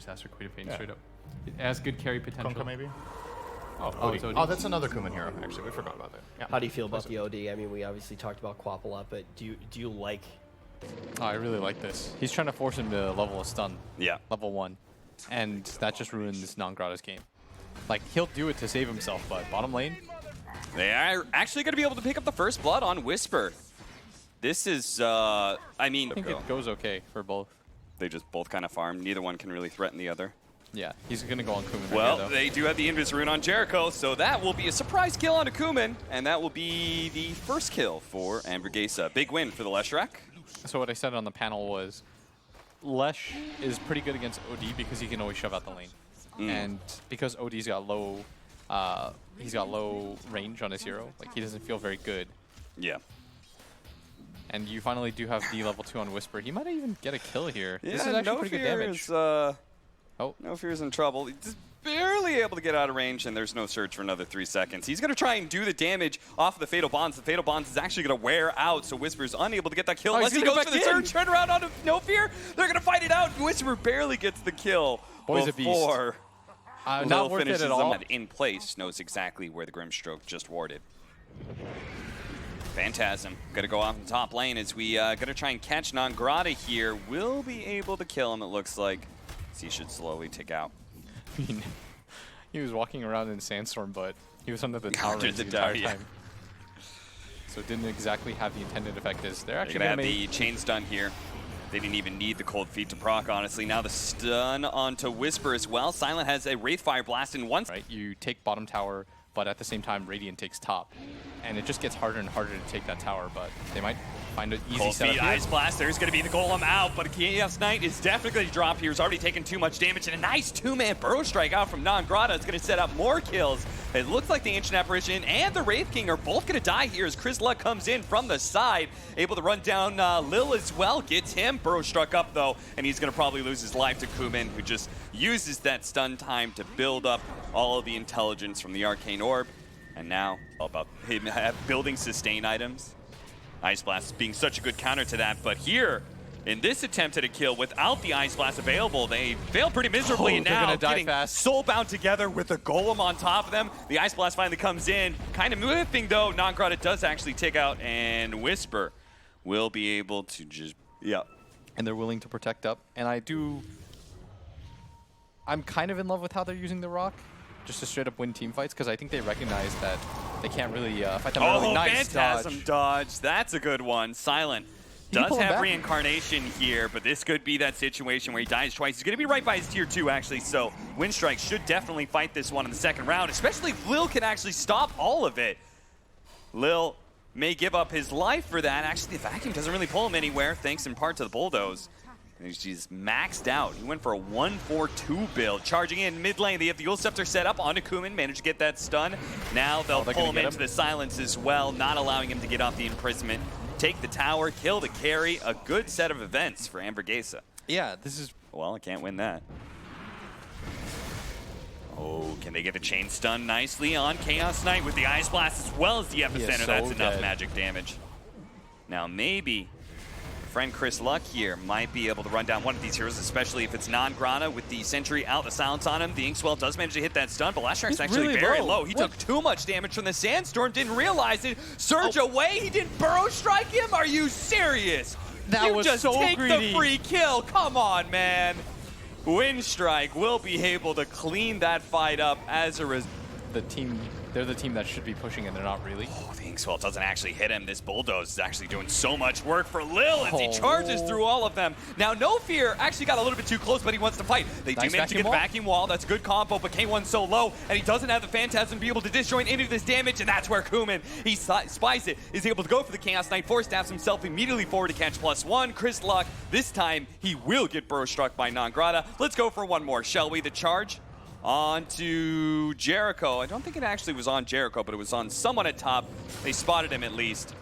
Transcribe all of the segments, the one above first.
just asked for Queen of Pain straight up. It has good carry potential. Kunkka maybe? It's OD. Oh, that's another Kuman hero, actually. We forgot about that. Yeah. How do you feel about the OD? I mean, we obviously talked about Quap a lot, but do you like... Oh, I really like this. He's trying to force him to level a stun. Yeah. Level 1. And that just ruins Non-Grata's game. Like, he'll do it to save himself, but bottom lane? They are actually going to be able to pick up the first blood on Whisper. This is, I mean... I think it goes okay for both. They just both kind of farm. Neither one can really threaten the other. Yeah, he's going to go on Kuman. Well, right here, they do have the Invis rune on Jericho, so that will be a surprise kill on Akuman, and that will be the first kill for Anvorgesa. Big win for the Leshrac. So what I said on the panel was, Lesh is pretty good against OD because he can always shove out the lane. And because OD's got low, he's got low range on his hero, like he doesn't feel very good. Yeah. And you finally do have the level 2 on Whisper. He might even get a kill here. Yeah, this is actually pretty good damage. No Fear's in trouble. He's just barely able to get out of range, and there's no surge for another 3 seconds. He's going to try and do the damage off of the Fatal Bonds. The Fatal Bonds is actually going to wear out, so Whisper's unable to get that kill. Unless he goes for the surge, turn around on No Fear. They're going to fight it out. Whisper barely gets the kill Boy's a beast. before Not worth it at all. In place, knows exactly where the Grimstroke just warded. Phantasm gonna go off in top lane as we gonna try and catch Non-Grata here. Will be able to kill him, it looks like. So he should slowly tick out. I mean, he was walking around in Sandstorm, but he was under the tower range the tower, entire time. So it didn't exactly have the intended effect. As they're actually gonna have the chain stun here. They didn't even need the cold feet to proc, honestly. Now the stun onto Whisper as well. Silent has a Wraithfire Blast in one. Right, you take bottom tower, but at the same time, Radiant takes top. And it just gets harder and harder to take that tower, but they might find an easy Cold setup feet, here. Ice Blast, there's going to be the Golem out, but Chaos Knight is definitely going to drop here. He's already taken too much damage, and a nice 2-man Burrow Strike out from Non-Grata is going to set up more kills. It looks like the Ancient Apparition and the Wraith King are both going to die here as Chris Luck comes in from the side, able to run down Lil as well, gets him. Burrow struck up, though, and he's going to probably lose his life to Kuman, who just uses that stun time to build up all of the intelligence from the Arcane Orb. And now, all about him building sustain items. Ice Blast being such a good counter to that, but here, in this attempt at a kill without the Ice Blast available, they fail pretty miserably, and now getting soulbound together with the Golem on top of them. The Ice Blast finally comes in, kind of moving though. Non-Grata does actually take out, and Whisper will be able to just, And they're willing to protect up, and I'm kind of in love with how they're using the Rock. Just to straight up win team fights, because I think they recognize that they can't really fight them early. Nice Phantasm dodge. That's a good one. Silent does have reincarnation here, but this could be that situation where he dies twice. He's going to be right by his tier 2, actually, so Winstrike should definitely fight this one in the second round, especially if Lil can actually stop all of it. Lil may give up his life for that. Actually, the vacuum doesn't really pull him anywhere, thanks in part to the Bulldoze. He's maxed out. He went for a 1-4-2 build. Charging in mid lane, they have the Ul Scepter set up onto Kuman, managed to get that stun. Now they'll pull him into the silence as well, not allowing him to get off the imprisonment. Take the tower, kill the carry. A good set of events for Anvorgesa. Yeah, this is... Well, I can't win that. Oh, can they get a chain stun nicely on Chaos Knight with the Ice Blast as well as the Epicenter? That's enough magic damage. Now maybe friend Chris Luck here might be able to run down one of these heroes, especially if it's Non-Grata with the Sentry out, the silence on him. The Inkswell does manage to hit that stun, but Lashrac's actually really very low. He took too much damage from the Sandstorm, didn't realize it. Surge away, he didn't Burrow Strike him? Are you serious? That was so greedy. You just take the free kill, come on, man. Winstrike will be able to clean that fight up as a result. They're the team that should be pushing, and they're not really. Oh, the Inkswell doesn't actually hit him. This Bulldoze is actually doing so much work for Lil as he charges through all of them. Now, No Fear actually got a little bit too close, but he wants to fight. They do manage to get the vacuum wall. That's a good combo, but K1's so low, and he doesn't have the Phantasm to be able to disjoint any of this damage, and that's where Kuman, he spies it, is able to go for the Chaos Knight, force stabs himself immediately forward to catch +1. Chris Luck, this time, he will get burrow struck by Non-Grata. Let's go for one more, shall we? The charge on to Jericho. I don't think it actually was on Jericho, but it was on someone at top. They spotted him at least,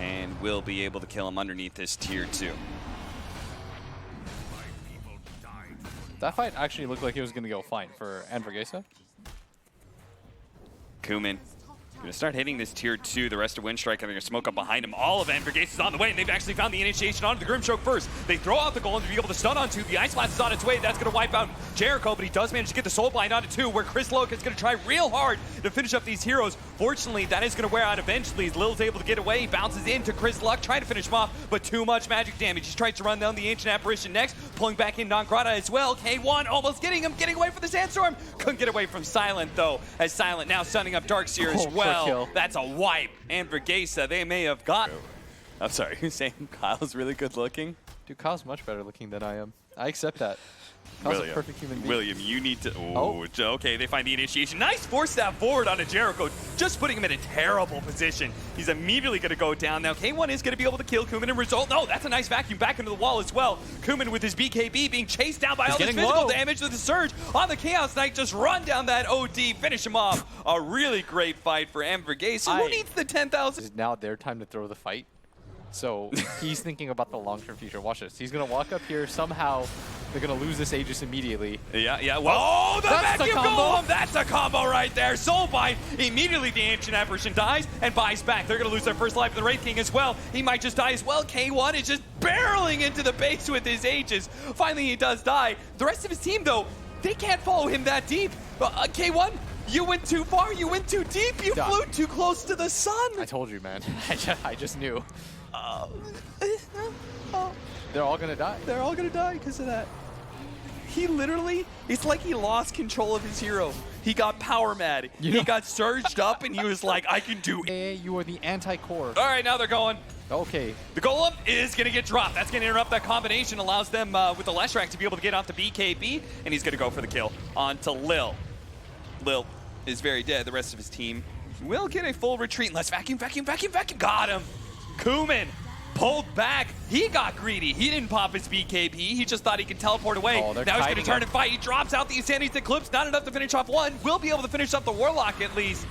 and will be able to kill him underneath this tier 2. That fight actually looked like it was going to go fine for Anvorgesa. Kuman Gonna start hitting this tier 2. The rest of Winstrike having a smoke up behind him. All of Anvorgesa is on the way, and they've actually found the initiation onto the Grimstroke first. They throw out the golem to be able to stun onto. The Ice Blast is on its way. That's gonna wipe out Jericho, but he does manage to get the Soul Bind onto 2, where Chris Loke is gonna try real hard to finish up these heroes. Fortunately, that is gonna wear out eventually. Lil's able to get away. He bounces into Chris Luck, trying to finish him off, but too much magic damage. He tries to run down the Ancient Apparition next, pulling back in Non-Grata as well. K1 almost getting him, getting away from the Sandstorm. Couldn't get away from Silent, though, as Silent now stunning up Darkseer as well. That's a wipe. Anvorgesa, they may have got... I'm sorry, you're saying Kyle's really good looking? Dude, Kyle's much better looking than I am. I accept that. Kyle's a perfect human being. William, you need to... Oh, okay, they find the initiation. Nice force stab forward onto Jericho, just putting him in a terrible position. He's immediately going to go down. Now, K1 is going to be able to kill Kuman and result. No, that's a nice vacuum back into the wall as well. Kuman with his BKB being chased down by all this physical damage with the surge on the Chaos Knight. Just run down that OD, finish him off. A really great fight for Anvorgesa. Who needs the 10,000? It's now their time to throw the fight. So he's thinking about the long-term future. Watch this. He's going to walk up here. Somehow they're going to lose this Aegis immediately. Yeah. Whoa, the vacuum golem! That's a combo right there. Soul Bind. Immediately the Ancient Apparition dies and buys back. They're going to lose their first life of the Wraith King as well. He might just die as well. K1 is just barreling into the base with his Aegis. Finally, he does die. The rest of his team, though, they can't follow him that deep. K1, you went too far. You went too deep. You flew too close to the sun. I told you, man. I just knew. They're all gonna die. They're all gonna die because of that. He literally, it's like he lost control of his hero. He got power mad. He got surged up and he was like, I can do it. You are the anti-core. All right, now they're going. Okay. The golem is going to get dropped. That's going to interrupt that combination, allows them with the Leshrac to be able to get off the BKB, and he's going to go for the kill onto Lil. Lil is very dead. The rest of his team will get a full retreat. Let's vacuum. Got him. Kuman pulled back. He got greedy. He didn't pop his BKB. He just thought he could teleport away. Now he's going to turn and fight. He drops out the Insanity's Eclipse. Not enough to finish off one. Will be able to finish off the Warlock at least.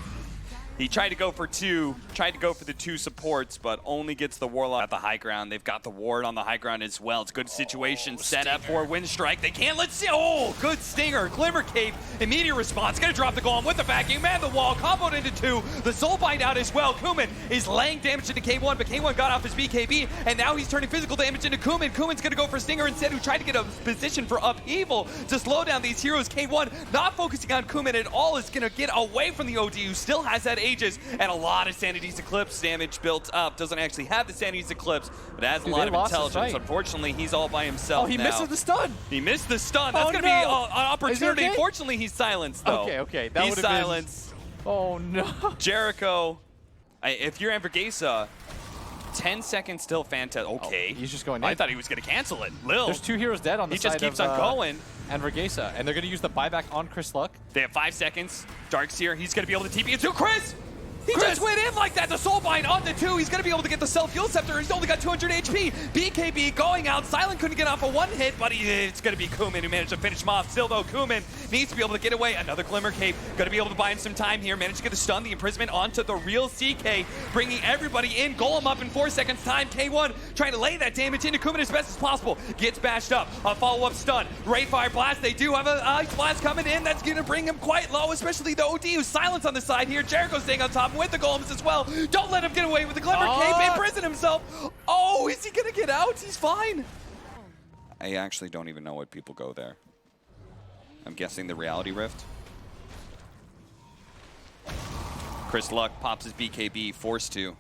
He tried to go for two, tried to go for the two supports, but only gets the Warlock at the high ground. They've got the ward on the high ground as well. It's a good situation set up for Winstrike. They can't let see. Oh, good stinger. Glimmer Cape, immediate response. Gonna drop the golem with the vacuum and the wall. Comboed into two. The Soul Bind out as well. Kuman is laying damage into K1, but K1 got off his BKB, and now he's turning physical damage into Kuman. Kuman's gonna go for Stinger instead, who tried to get a position for upheaval to slow down these heroes. K1 not focusing on Kuman at all, is gonna get away from the OD, who still has that Aegis, and a lot of Sanity's Eclipse damage built up. Doesn't actually have the Sanity's Eclipse, but has a lot of intelligence. Unfortunately, he's all by himself. Oh, he misses the stun. He missed the stun. That's going to be an opportunity. Okay? Fortunately, he's silenced, though. Okay. That he's silenced. Oh, no. Jericho, if you're Anvorgesa, 10 seconds till fantastic. Okay. Oh, he's just going in. I thought he was going to cancel it. Lil. There's 2 heroes dead on the side of... He just keeps on going. Anvorgesa, and they're going to use the buyback on Chris Luck. They have 5 seconds. Darkseer, he's going to be able to TP into Chris! He just went in like that. The Soul Bind onto 2. He's going to be able to get the Self-Heal Scepter. He's only got 200 HP. BKB going out. Silent couldn't get off a 1 hit, but it's going to be Kuman who managed to finish him off. Still, though, Kuman needs to be able to get away. Another Glimmer Cape. Going to be able to buy him some time here. Managed to get the stun, the imprisonment onto the real CK, bringing everybody in. Golem up in 4 seconds time. K1 trying to lay that damage into Kuman as best as possible. Gets bashed up. A follow-up stun. Wraithfire Blast. They do have an Ice Blast coming in. That's going to bring him quite low, especially the OD, who's Silence on the side here. Jericho staying on top with the Golems as well. Don't let him get away with the Glimmer Cape. Imprison himself. Oh, is he going to get out? He's fine. I actually don't even know what people go there. I'm guessing the Reality Rift. Chris Luck pops his BKB, forced to,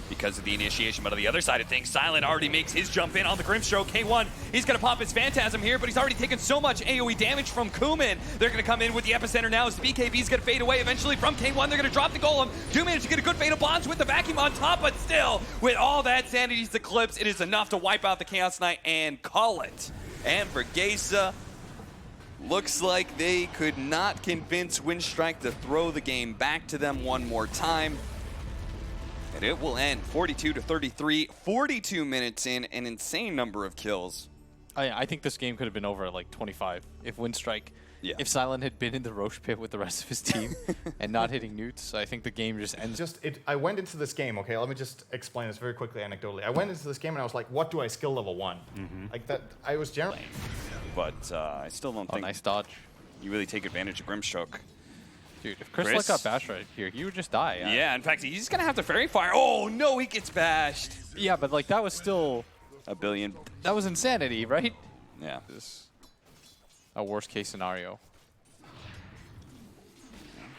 because of the initiation. But on the other side of things, Silent already makes his jump in on the Grimstroke. K1, he's going to pop his Phantasm here, but he's already taken so much AoE damage from Kuman. They're going to come in with the Epicenter now as the BKB's going to fade away eventually from K1. They're going to drop the Golem. Do manage to get a good Fatal Bonds with the Vacuum on top, but still, with all that Sanity's Eclipse, it is enough to wipe out the Chaos Knight and call it. Anvorgesa looks like they could not convince Winstrike to throw the game back to them one more time. And it will end 42-33, 42 minutes in, an insane number of kills. I think this game could have been over at like 25 if Winstrike, if Silent had been in the Roche pit with the rest of his team and not hitting newts. I think the game just ends. I went into this game, okay, let me just explain this very quickly anecdotally. I went into this game and I was like, what do I skill level 1? Like that, I was generally... But I still don't think nice dodge. You really take advantage of Grimstroke. Dude, if Chris Luck got bashed right here, he would just die. Yeah, in fact, he's going to have to Fairy Fire. Oh, no, he gets bashed. Yeah, but like that was still a billion. That was insanity, right? Yeah. This a worst case scenario.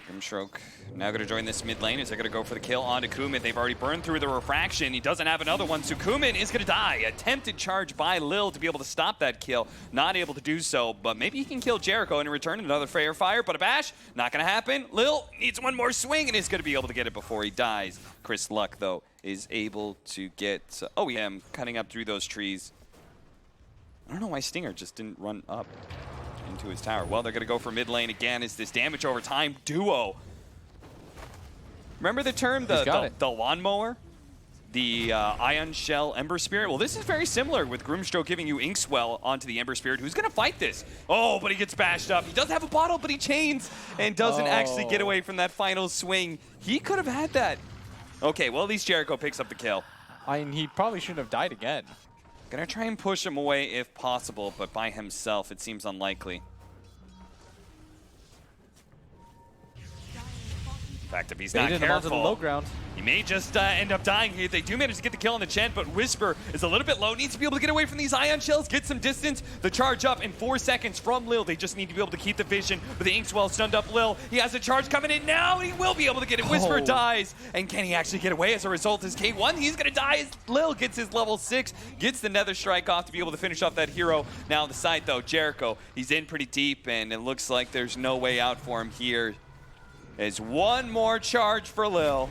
Grimstroke now going to join this mid lane. Is they're going to go for the kill onto Kumin. They've already burned through the refraction. He doesn't have another one, so Kumin is going to die. Attempted charge by Lil to be able to stop that kill. Not able to do so, but maybe he can kill Jericho and in return another Fair Fire, but a bash, not going to happen. Lil needs one more swing and is going to be able to get it before he dies. Chris Luck, though, is able to get... oh, yeah, cutting up through those trees. I don't know why Stinger just didn't run up into his tower. Well, they're going to go for mid lane again. Is this damage over time duo? Remember the term, the lawnmower? The Ion Shell Ember Spirit? Well, this is very similar with Grimstroke giving you Inkswell onto the Ember Spirit. Who's going to fight this? Oh, but he gets bashed up. He does have a bottle, but he chains and doesn't actually get away from that final swing. He could have had that. Okay, well, at least Jericho picks up the kill. I mean, he probably shouldn't have died again. Gonna try and push him away if possible, but by himself it seems unlikely. In fact, if he's not careful, the low ground. He may just end up dying here. They do manage to get the kill on the Chen, but Whisper is a little bit low. Needs to be able to get away from these Ion Shells, get some distance. The charge up in 4 seconds from Lil. They just need to be able to keep the vision. But the Inkswell stunned up Lil. He has a charge coming in now. He will be able to get it. Whisper dies. And can he actually get away? As a result, is K1. He's going to die as Lil gets his level 6. Gets the Nether Strike off to be able to finish off that hero. Now on the side, though, Jericho. He's in pretty deep, and it looks like there's no way out for him here. There's one more charge for Lil.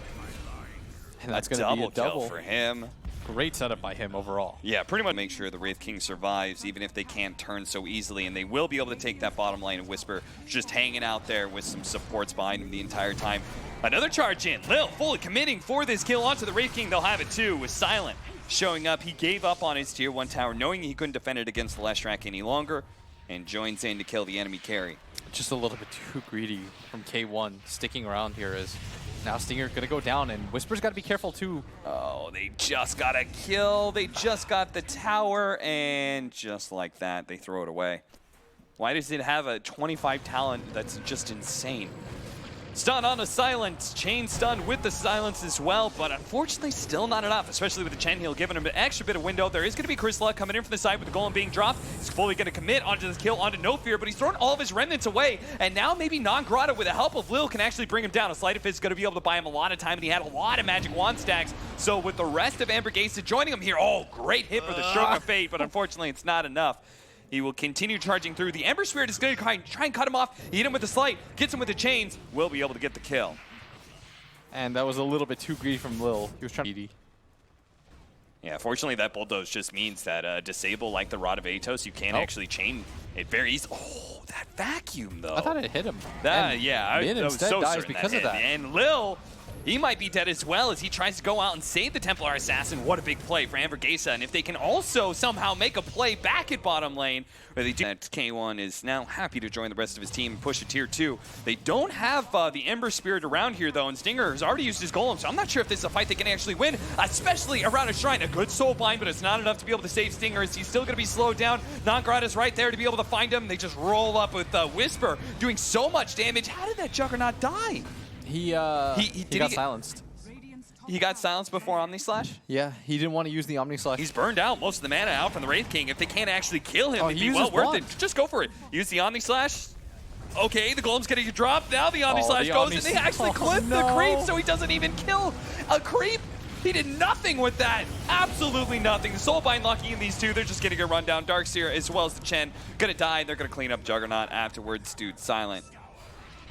And that's going to be a double kill for him. Great setup by him overall. Yeah, pretty much make sure the Wraith King survives, even if they can't turn so easily. And they will be able to take that bottom lane, and Whisper just hanging out there with some supports behind him the entire time. Another charge in. Lil fully committing for this kill onto the Wraith King. They'll have it too with Silent showing up. He gave up on his tier 1 tower, knowing he couldn't defend it against the Leshrac any longer, and joins in to kill the enemy carry. Just a little bit too greedy from K1 sticking around here as now Stinger gonna go down and Whisper's gotta be careful too. Oh, they just got a kill. They just got the tower, and just like that, they throw it away. Why does it have a 25 talent that's just insane? Stun on a silence, chain stun with the silence as well, but unfortunately still not enough, especially with the Chen heal giving him an extra bit of window. There is going to be Chris Luck coming in from the side with the golem being dropped. He's fully going to commit onto this kill, onto No Fear, but he's thrown all of his remnants away, and now maybe Non-Grata with the help of Lil can actually bring him down. A Sleight of Fist is going to be able to buy him a lot of time, and he had a lot of magic wand stacks, so with the rest of Anvorgesa joining him here, oh, great hit for the Stroke of Fate, but unfortunately it's not enough. He will continue charging through. The Ember Spirit is going to try and cut him off. He hit him with the Slight, gets him with the chains, will be able to get the kill. And that was a little bit too greedy from Lil. He was trying to... Yeah, fortunately that Bulldoze just means that disable like the Rod of Atos, you can't actually chain it very easily. Oh, that vacuum though. I thought it hit him. Yeah, Min I was instead so dies certain because that of that. And Lil, he might be dead as well as he tries to go out and save the Templar Assassin. What a big play for Anvorgesa. And if they can also somehow make a play back at bottom lane, where they do that, K1 is now happy to join the rest of his team and push to tier 2. They don't have the Ember Spirit around here, though, and Stinger has already used his Golem, so I'm not sure if this is a fight they can actually win, especially around a Shrine. A good Soul Bind, but it's not enough to be able to save Stinger, as he's still going to be slowed down. Non-Grata's right there to be able to find him. They just roll up with Whisper, doing so much damage. How did that Juggernaut die? He got silenced. He got silenced before Omni Slash? Yeah, he didn't want to use the Omni Slash. He's burned out most of the mana out from the Wraith King. If they can't actually kill him, it'd be well worth it. Just go for it. Use the Omni Slash. Okay, the Golem's getting dropped. Now the Omni Slash goes, and they actually clip the creep, so he doesn't even kill a creep. He did nothing with that. Absolutely nothing. The Soulbind locking in these two. They're just getting a run down. Darkseer as well as the Chen. Gonna die, and they're gonna clean up Juggernaut afterwards. Dude, Silent.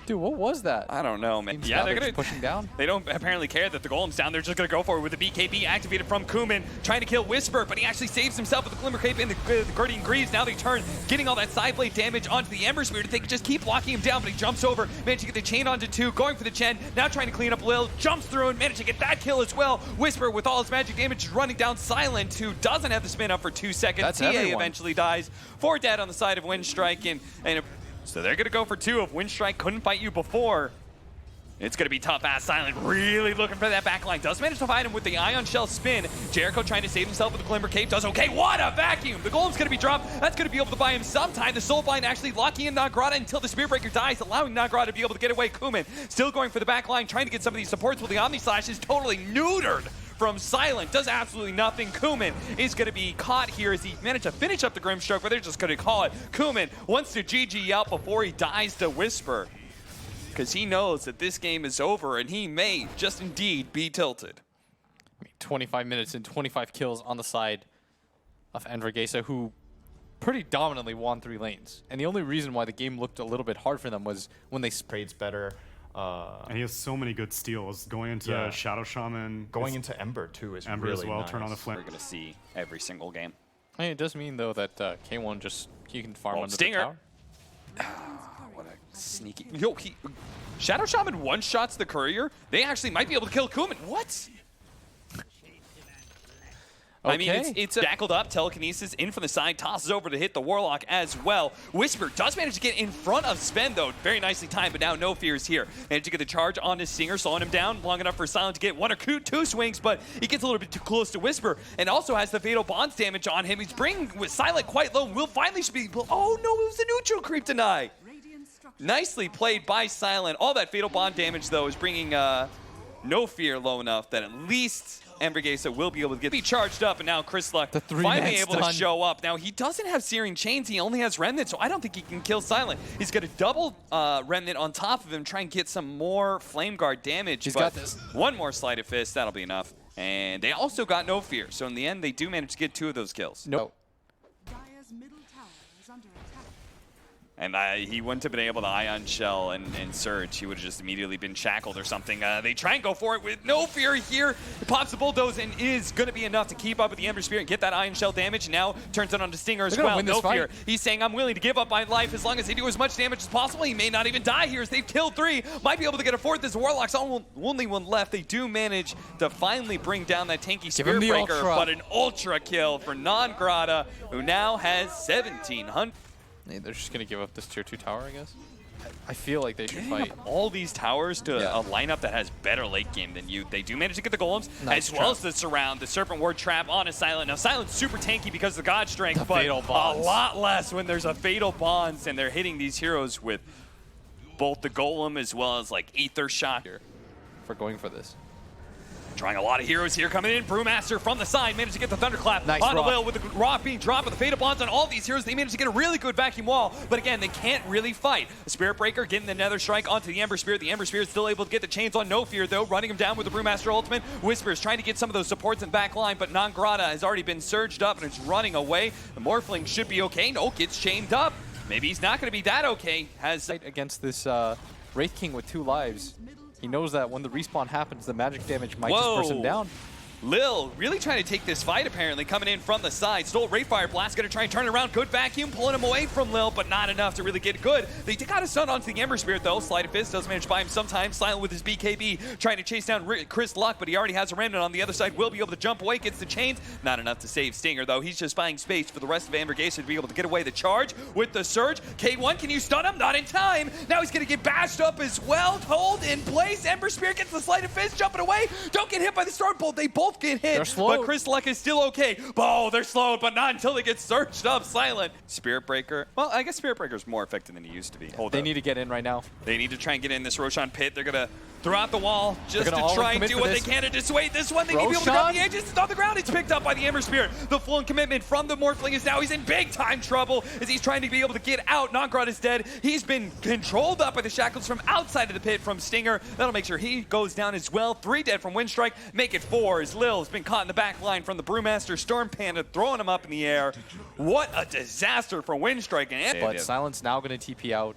Dude, what was that? I don't know, man. Yeah, they're going to push him down. They don't apparently care that the Golem's down. They're just going to go for it with the BKB activated from Kumin, trying to kill Whisper, but he actually saves himself with the Glimmer Cape and the Guardian Greaves. Now they turn, getting all that side blade damage onto the Ember Spirit. They can just keep locking him down, but he jumps over, managed to get the chain onto 2, going for the Chen, now trying to clean up Lil, jumps through and managed to get that kill as well. Whisper, with all his magic damage, running down Silent, who doesn't have the spin up for 2 seconds. That's TA everyone. eventually dies. 4 dead on the side of Winstrike, and so they're going to go for 2 if Winstrike couldn't fight you before. It's going to be tough as Silent really looking for that back line. Does manage to find him with the Ion Shell spin. Jericho trying to save himself with the Glimmer Cape. Does okay. What a vacuum. The Golem's going to be dropped. That's going to be able to buy him some time. The Soulbind actually locking in Nagrata until the Spirit Breaker dies, allowing Nagrata to be able to get away. Kuman still going for the back line, trying to get some of these supports with the Omni Slash is totally neutered from Silent. Does absolutely nothing. Kuman is going to be caught here as he managed to finish up the Grimstroke, but they're just going to call it. Kuman wants to GG out before he dies to Whisper, because he knows that this game is over and he may just indeed be tilted. 25 minutes and 25 kills on the side of Anvorgesa, who pretty dominantly won 3 lanes. And the only reason why the game looked a little bit hard for them was when they Trades better. And he has so many good steals going into Shadow Shaman. Going into Ember too is Ember really as well. nice. Turn on the flame. We're going to see every single game. I mean, it does mean, though, that K1 just, he can farm under Stinger. the tower. What a sneaky... Yo, Shadow Shaman one-shots the Courier. They actually might be able to kill Kuman. What? I mean, it's shackled up. Telekinesis in from the side, tosses over to hit the Warlock as well. Whisper does manage to get in front of Sven, though. Very nicely timed, but now No Fear is here. Managed to get the charge on his Stinger, slowing him down long enough for Silent to get 1 or 2 swings, but he gets a little bit too close to Whisper, and also has the Fatal Bonds damage on him. He's bringing with Silent quite low. Will finally be... Oh, no, it was the neutral creep deny. Nicely played by Silent. All that Fatal Bond damage, though, is bringing No Fear low enough that at least Anvorgesa will be able to be charged up, and now Chris Luck finally able to show up. Now, he doesn't have Searing Chains. He only has Remnant, so I don't think he can kill Silent. He's going to double Remnant on top of him, try and get some more Flame Guard damage. He's got this. One more Sleight of Fist, that'll be enough. And they also got No Fear, so in the end, they do manage to get 2 of those kills. Nope. Dire's middle tower is under attack. And he wouldn't have been able to Ion Shell and Surge. He would have just immediately been shackled or something. They try and go for it with No Fear here. It pops the Bulldoze and is going to be enough to keep up with the Ember Spirit and get that Ion Shell damage. Now turns it onto Stinger as well. No Fear. He's saying, I'm willing to give up my life as long as they do as much damage as possible. He may not even die here as they've killed 3. Might be able to get a 4th. This Warlock's only one left. They do manage to finally bring down that tanky Spirit Breaker, but an Ultra kill for Non-Grata, who now has 1,700. Yeah, they're just going to give up this tier 2 tower, I guess. I feel like they should fight. All these towers to a lineup that has better late game than you. They do manage to get the Golems, nice as well as the Surround, the Serpent Ward trap on a Silent. Now, Silent's super tanky because of the God Strength, but a lot less when there's a Fatal Bonds and they're hitting these heroes with both the Golem as well as like Aether Shock. Here for going for this. Trying a lot of heroes here coming in. Brewmaster from the side managed to get the Thunderclap nice on the rock. Lil with the rock being dropped with the Fatal Bonds on all these heroes. They managed to get a really good vacuum wall, but again, they can't really fight. The Spirit Breaker getting the Nether Strike onto the Ember Spirit. The Ember Spirit still able to get the chains on No Fear, though, running him down with the Brewmaster ultimate. Whispers trying to get some of those supports in the back line, but Non-Grata has already been surged up and is running away. The Morphling should be okay. No, gets chained up. Maybe he's not going to be that okay. Has against this Wraith King with 2 lives. He knows that when the respawn happens, the magic damage might just burst him down. Lil really trying to take this fight, apparently, coming in from the side. Stole Wraithfire Blast, going to try and turn it around. Good vacuum, pulling him away from Lil, but not enough to really get good. They got a stun onto the Ember Spirit, though. Sleight of Fist does manage to buy him sometimes. Silent with his BKB, trying to chase down Chris Luck, but he already has a Remnant on the other side. Will be able to jump away, gets the chains. Not enough to save Stinger, though. He's just buying space for the rest of Anvorgesa to be able to get away the charge with the Surge. K1, can you stun him? Not in time. Now he's going to get bashed up as well. Hold in place. Ember Spirit gets the Sleight of Fist, jumping away. Don't get hit by the Storm Bolt. They both get hit. They're slow. But Chris Luck is still okay. Oh, they're slowed, but not until they get surged up. Silent. Spirit Breaker. Well, I guess Spirit Breaker is more effective than he used to be. They need to get in right now. They need to try and get in this Roshan pit. They're going to throw out the wall just to try and do what they can to dissuade this one. They need to be able to grab the edges. It's on the ground. It's picked up by the Ember Spirit. The full commitment from the Morphling is now. He's in big time trouble as he's trying to be able to get out. Non-Grata is dead. He's been controlled up by the shackles from outside of the pit from Stinger. That'll make sure he goes down as well. 3 dead from Winstrike. Make it 4 as Lil's been caught in the back line from the Brewmaster. Storm Panda throwing him up in the air. What a disaster for Winstrike. But Silent's now going to TP out.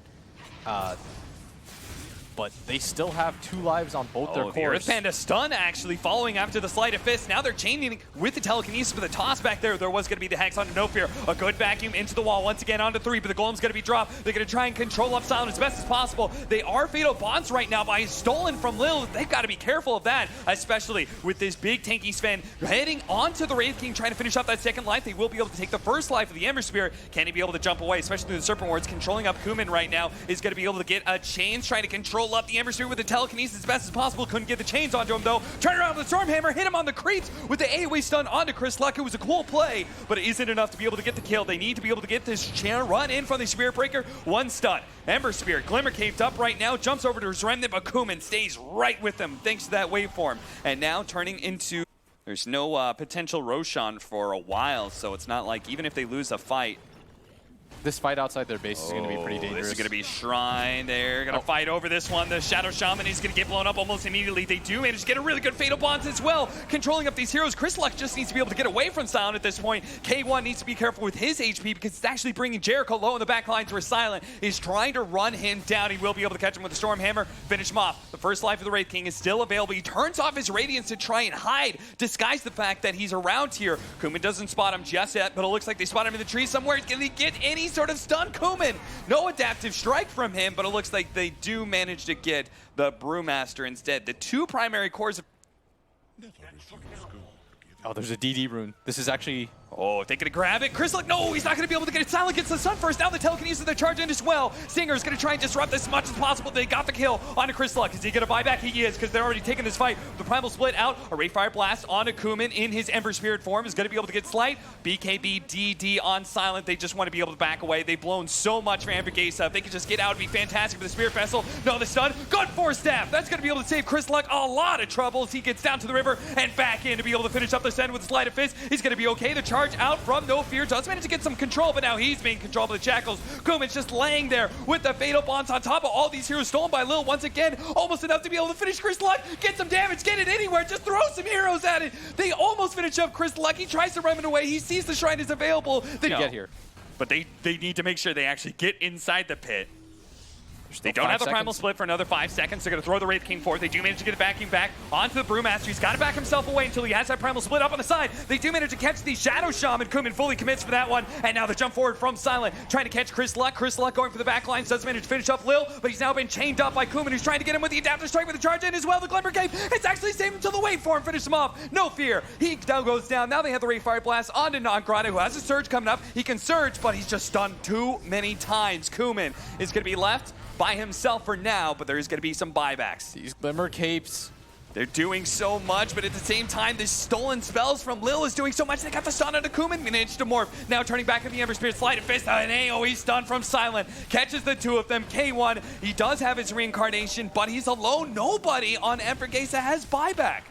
But they still have 2 lives on both their cores. The Earth Panda stun actually following after the Sleight of Fist. Now they're chaining with the Telekinesis with a toss back there. There was going to be the Hex onto No Fear. A good vacuum into the wall once again onto 3, but the Golem's going to be dropped. They're going to try and control up Silent as best as possible. They are Fatal Bonds right now by stolen from Lil. They've got to be careful of that, especially with this big tanky Sven heading onto the Wraith King trying to finish up that second life. They will be able to take the first life of the Ember Spirit. Can he be able to jump away, especially through the Serpent Wards? Controlling up Kuman right now is going to be able to get a chains trying to control roll up. The Ember Spirit with the telekinesis as best as possible. Couldn't get the chains onto him, though. Turn around with the Stormhammer, hit him on the creeps with the AoE stun onto Chris Luck. It was a cool play, but it isn't enough to be able to get the kill. They need to be able to get this run in from the Spirit Breaker. One stun. Ember Spirit, Glimmer caved up right now, jumps over to his Remnant, but Kuman stays right with him thanks to that waveform. And now turning into... There's no potential Roshan for a while, so it's not like even if they lose a fight, This fight outside their base is going to be pretty dangerous. This is going to be Shrine. They're going to fight over this one. The Shadow Shaman is going to get blown up almost immediately. They do manage to get a really good Fatal Bonds as well. Controlling up these heroes. Chris Luck just needs to be able to get away from Silent at this point. K1 needs to be careful with his HP because it's actually bringing Jericho low in the back lines where Silent is trying to run him down. He will be able to catch him with the Stormhammer. Finish him off. The first life of the Wraith King is still available. He turns off his Radiance to try and hide, disguise the fact that he's around here. Kuman doesn't spot him just yet, but it looks like they spot him in the tree somewhere. He's going to get any sort of stun. Kuman, no adaptive strike from him, but it looks like they do manage to get the Brewmaster instead. The two primary cores of... Oh, there's a DD rune. This is actually... Oh, if they gonna grab it. Chris, look, no, he's not gonna be able to get it. Silent gets the stun first. Now the telekinesis, they're charging as well. Stinger's gonna try and disrupt this as much as possible. They got the kill onto Chris Luck. Is he gonna buy back? He is, because they're already taking this fight. The Primal Split out. A Ray Fire Blast onto Kuman in his Ember Spirit form is gonna be able to get Slight. BKB, DD on Silent. They just want to be able to back away. They've blown so much for Anvorgesa. If they could just get out, it'd be fantastic for the Spirit Vessel. No, the stun. Good Force Staff. That's gonna be able to save Chris Luck a lot of trouble as he gets down to the river and back in to be able to finish up the send with the Sleight of Fist. He's gonna be okay. The charge out from No Fear does manage to get some control, but now he's being controlled by the Shackles. Kuman's just laying there with the Fatal Bonds on top of all these heroes stolen by Lil once again. Almost enough to be able to finish Chris Luck. Get some damage, get it anywhere, just throw some heroes at it. They almost finish up Chris Luck. He tries to run it away. He sees the shrine is available. They get here. But they need to make sure they actually get inside the pit. They don't have the Primal Split for another 5 seconds. They're going to throw the Wraith King forth. They do manage to get it vacuum back onto the Brewmaster. He's got to back himself away until he has that Primal Split up on the side. They do manage to catch the Shadow Shaman. Kuman fully commits for that one. And now the jump forward from Silent, trying to catch Chris Luck. Chris Luck going for the back lines. Does manage to finish up Lil, but he's now been chained up by Kuman, who's trying to get him with the Adaptive Strike with the charge in as well. The Glimmer Cave, it's actually saved him till the waveform. Finish him off. No Fear. He now goes down. Now they have the Ray Fire Blast onto Nongrata, who has a Surge coming up. He can Surge, but he's just stunned too many times. Kuman is going to be left by himself for now, but there is going to be some buybacks. These Glimmer Capes. They're doing so much, but at the same time, the stolen spells from Lil is doing so much. They got the stun onto Kuman, managed to morph. Now turning back at the Ember Spirit, Sleight of Fist, an AoE stun from Silent. Catches the two of them. K1, he does have his reincarnation, but he's alone. Nobody on Anvorgesa has buyback.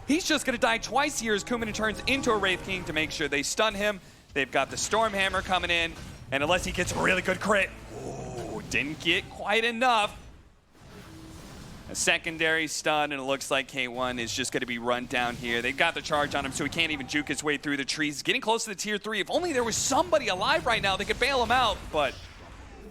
He's just going to die twice here as Kuman turns into a Wraith King to make sure they stun him. They've got the Stormhammer coming in, and unless he gets a really good crit, didn't get quite enough. A secondary stun, and it looks like K1 is just going to be run down here. They've got the charge on him, so he can't even juke his way through the trees. Getting close to the tier 3. If only there was somebody alive right now that could bail him out, but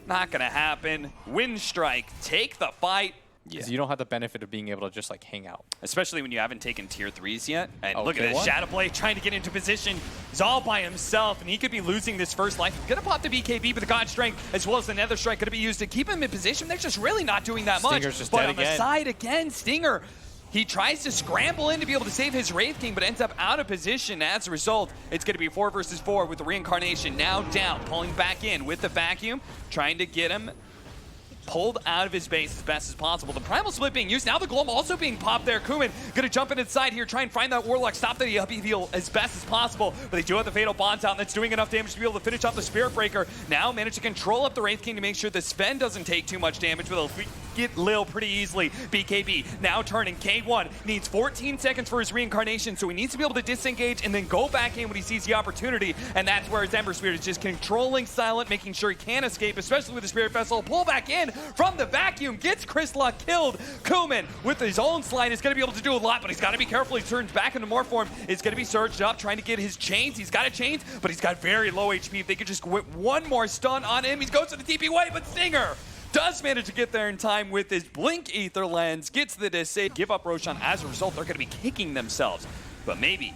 not going to happen. Winstrike, take the fight. Because you don't have the benefit of being able to just like hang out. Especially when you haven't taken tier 3s yet. And Okay, look at this, Shadow Blade trying to get into position. He's all by himself, and he could be losing this first life. He's gonna pop the BKB with the God Strength, as well as the Nether Strike gonna be used to keep him in position. They're just really not doing that much. Stinger's just but dead on the again. side again, Stinger, he tries to scramble in to be able to save his Wraith King, but ends up out of position. As a result, it's gonna be 4 versus 4 with the Reincarnation now down, pulling back in with the Vacuum, trying to get him pulled out of his base as best as possible. The Primal Split being used. Now the Gloam also being popped there. Kuman gonna jump in inside here, try and find that Warlock, stop the heal as best as possible. But they do have the Fatal Bonds out, and that's doing enough damage to be able to finish off the Spirit Breaker. Now manage to control up the Wraith King to make sure the Sven doesn't take too much damage, but they'll get Lil pretty easily. BKB now turning. K1 needs 14 seconds for his reincarnation, so he needs to be able to disengage and then go back in when he sees the opportunity, and that's where his Ember Spirit is just controlling Silent, making sure he can escape, especially with the Spirit Vessel. Pull back in from the Vacuum, gets Chris Luck killed. Kuman with his own slide is going to be able to do a lot, but he's got to be careful. He turns back into Morph form. It's going to be surged up, trying to get his chains. He's got a chains, but he's got very low HP. If they could just whip one more stun on him, he goes to the TP way, but Stinger does manage to get there in time with his Blink Ether Lens, gets the disable. Give up Roshan. As a result, they're going to be kicking themselves. But maybe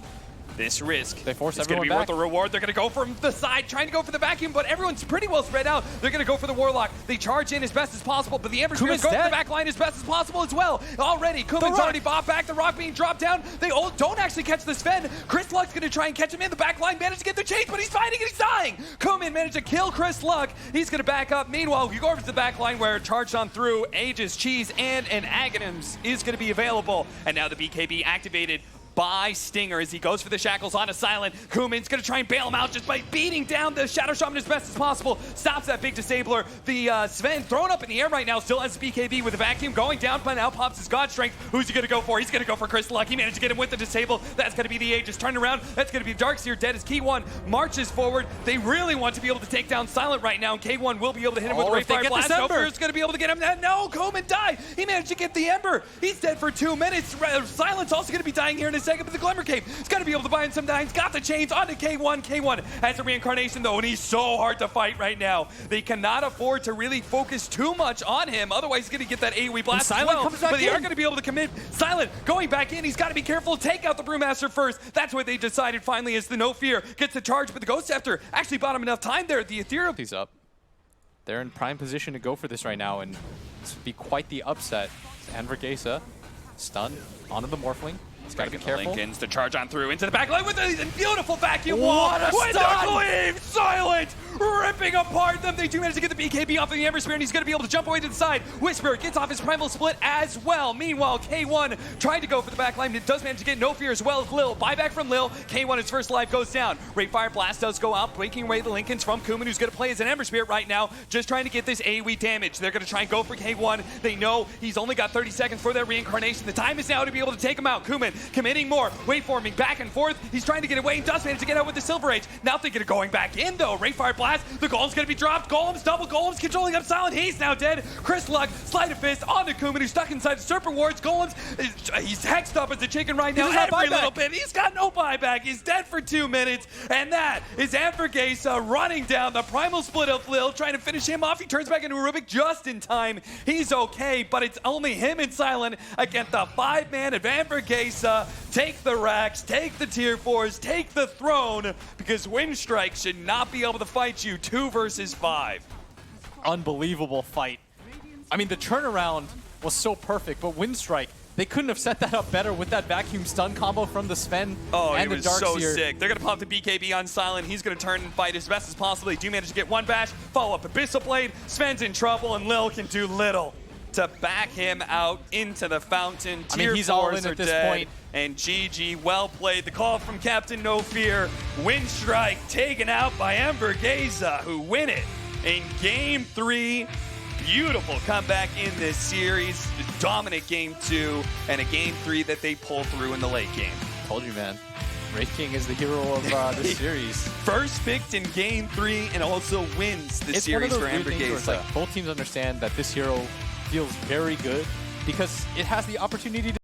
This risk They force is going to everyone be worth back. the reward. They're going to go from the side, trying to go for the vacuum, but everyone's pretty well spread out. They're going to go for the Warlock. They charge in as best as possible, but the Ember Spears go for the back line as best as possible as well. Already, Kuman's already bought back. The Rock being dropped down. They all don't actually catch the Sven. Chris Luck's going to try and catch him in the back line. Managed to get the chase, but he's fighting and he's dying. Kuman managed to kill Chris Luck. He's going to back up. Meanwhile, we go over to the back line where charged on through Aegis, Cheese, and an Aghanims is going to be available. And now the BKB activated by Stinger as he goes for the shackles on a Silent. Kuman's going to try and bail him out just by beating down the Shadow Shaman as best as possible. Stops that big disabler. The Sven thrown up in the air right now, still has BKB with a vacuum going down, but now pops his God Strength. Who's he going to go for? He's going to go for Chris Luck. He managed to get him with the disable. That's going to be the Aegis. Turned around. That's going to be Darkseer dead as K1 marches forward. They really want to be able to take down Silent right now, and K1 will be able to hit him with the Rayfire Blast. Is going to be able to get him. No, Kuman died. He managed to get the Ember. He's dead for 2 minutes. Silent's also going to be dying here in a second, but the Glimmer Cape is going to be able to buy in some dimes. Got the chains onto K1. K1 has a reincarnation though, and he's so hard to fight right now. They cannot afford to really focus too much on him. Otherwise, he's going to get that AoE blast as well. But they are going to be able to commit. Silent going back in. He's got to be careful. Take out the Brewmaster first. That's what they decided finally is the No Fear gets the charge, but the Ghost Scepter actually bought him enough time there. The Ethereal. He's up. They're in prime position to go for this right now, and this would be quite the upset. Anvorgesa, stun onto the Morphling. He's got to be careful. Lincoln's to charge on through into the back line with a beautiful vacuum What wall. a With stun! the Gleam, Silent, ripping apart them. They do manage to get the BKB off of the Ember Spear, and he's going to be able to jump away to the side. Whisper gets off his Primal Split as well. Meanwhile, K1 trying to go for the back line. It does manage to get No Fear as well as Lil. Buyback from Lil. K1, his first life goes down. Rayfire Blast does go out, breaking away the Lincolns from Kuman, who's going to play as an Ember Spirit right now, just trying to get this AoE damage. They're going to try and go for K1. They know he's only got 30 seconds for that reincarnation. The time is now to be able to take him out. Kuman committing more. Waveforming back and forth. He's trying to get away. He does manage to get out with the Silver Age. Now thinking of going back in though. Rayfire Blast. The Golem's going to be dropped. Golems, double Golems controlling up Silent. He's now dead. Chris Luck, Sleight of Fist onto Kuman, who's stuck inside the Serpent Wards. Golems, he's hexed up as a chicken right now. Every little bit. He's got no buyback. He's dead for 2 minutes. And that is Anvorgesa running down the Primal Split of Lil, trying to finish him off. He turns back into a Rubik just in time. He's okay, but it's only him and Silent against the 5-man of Anvorgesa. Take the racks, take the tier 4s, take the throne, because Winstrike should not be able to fight you 2 versus 5. Unbelievable fight. I mean, the turnaround was so perfect, but Winstrike, they couldn't have set that up better with that vacuum stun combo from the Sven and the Darkseer. Oh, he was so sick. They're going to pop the BKB on Silent. He's going to turn and fight as best as possible. They do manage to get one bash, follow up Abyssal Blade. Sven's in trouble, and Lil can do little to back him out into the fountain. I mean, he's all in at this point. And GG, well played. The call from Captain No Fear. Winstrike taken out by Anvorgesa, who win it in Game 3. Beautiful comeback in this series. Dominant Game 2 and a Game 3 that they pull through in the late game. Told you, man. Wraith King is the hero of this series. First picked in Game 3 and also wins the series for Anvorgesa. Like, both teams understand that this hero feels very good because it has the opportunity to